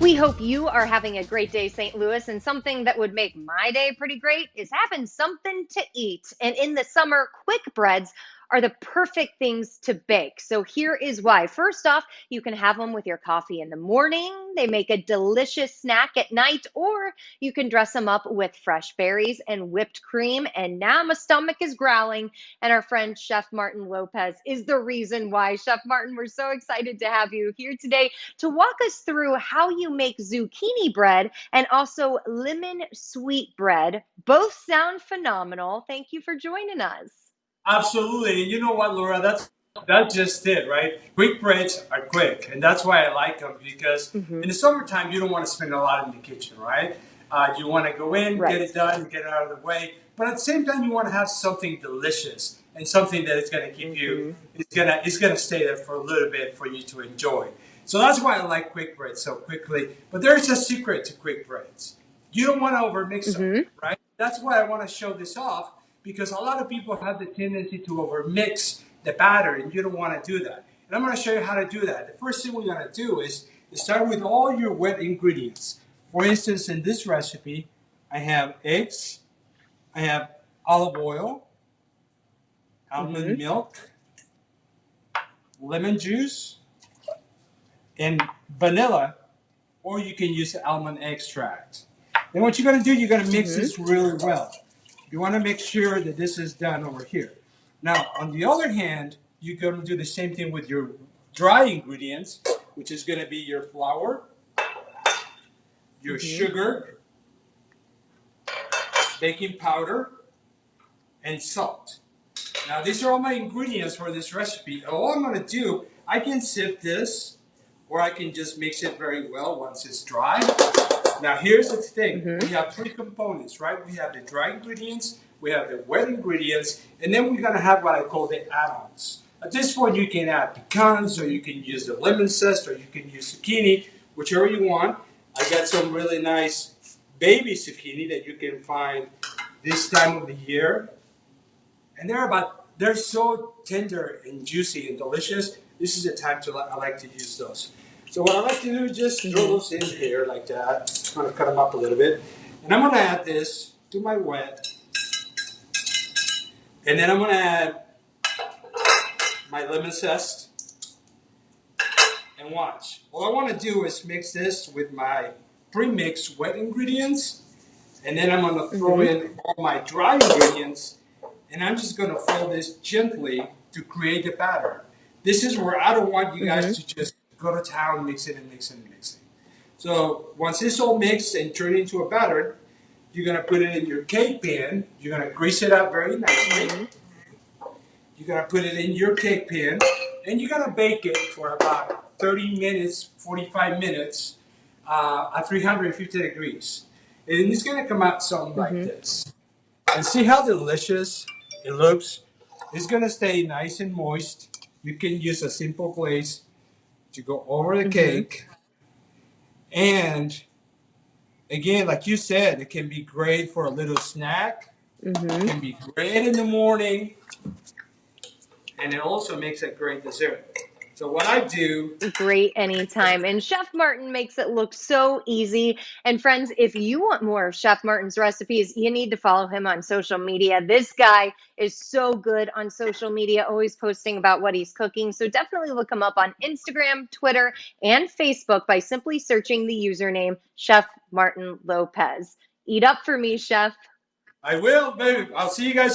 We hope you are having a great day, St. Louis. And something that would make my day pretty great is having something to eat. And in the summer, quick breads are the perfect things to bake. So here is why. First off, you can have them with your coffee in the morning. They make a delicious snack at night, or you can dress them up with fresh berries and whipped cream. And now my stomach is growling. And our friend Chef Martin Lopez is the reason why. Chef Martin, we're so excited to have you here today to walk us through how you make zucchini bread and also lemon sweet bread. Both sound phenomenal. Thank you for joining us. Absolutely. And you know what, Laura? That's just it, right? Quick breads are quick, and that's why I like them because in Hmm. the summertime you don't want to spend a lot in the kitchen, right? You want to go in, get Right. it done, get it out of the way, but at the same time you want to have something delicious and something that is going to keep you. Hmm. It's gonna stay there for a little bit for you to enjoy. So that's why I like quick breads so quickly. But there's a secret to quick breads. You don't want to overmix them, Hmm. right? That's why I want to show this off because a lot of people have the tendency to overmix the batter, and you don't want to do that. And I'm going to show you how to do that. The first thing we're going to do is start with all your wet ingredients. For instance, in this recipe, I have eggs, I have olive oil, Hmm. almond milk, lemon juice, and vanilla, or you can use almond extract. Then what you're going to do, you're going to mix Hmm. this really well. You want to make sure that this is done over here. Now, on the other hand, you're going to do the same thing with your dry ingredients, which is going to be your flour, your Hmm. sugar, baking powder, and salt. Now, these are all my ingredients for this recipe. All I'm going to do, I can sift this, or I can just mix it very well once it's dry. Now, here's the thing. Hmm. We have three components, right? We have the dry ingredients, we have the wet ingredients, and then we're going to have what I call the add-ons. At this point, you can add pecans, or you can use the lemon zest, or you can use zucchini, whichever you want. I got some really nice baby zucchini that you can find this time of the year. And they're so tender and juicy and delicious. This is the time I like to use those. So what I like to do is just throw Hmm. those in here like that. I'm gonna cut them up a little bit, and I'm gonna add this to my wet, and then I'm gonna add my lemon zest and watch. All I want to do is mix this with my pre-mixed wet ingredients, and then I'm gonna throw Hmm. in all my dry ingredients, and I'm just gonna fold this gently to create the batter. This is where I don't want you Hmm. guys to just go to town, mix it and mix it and mix it. So once it's all mixed and turned into a batter, you're gonna put it in your cake pan. You're gonna grease it up very nicely. Hmm. You're gonna put it in your cake pan, and you're gonna bake it for about 30 minutes, 45 minutes, at 350 degrees. And it's gonna come out something like Hmm. this. And see how delicious it looks? It's gonna stay nice and moist. You can use a simple glaze to go over the Hmm. cake. And again, like you said, it can be great for a little snack. It Hmm. can be great in the morning, and it also makes a great dessert. So what I do, Great anytime. And Chef Martin makes it look so easy. And friends, if you want more of Chef Martin's recipes, you need to follow him on social media. This guy is so good on social media, always posting about what he's cooking. So definitely look him up on Instagram, Twitter, and Facebook by simply searching the username Chef Martin Lopez. Eat up for me, Chef. I will, baby. I'll see you guys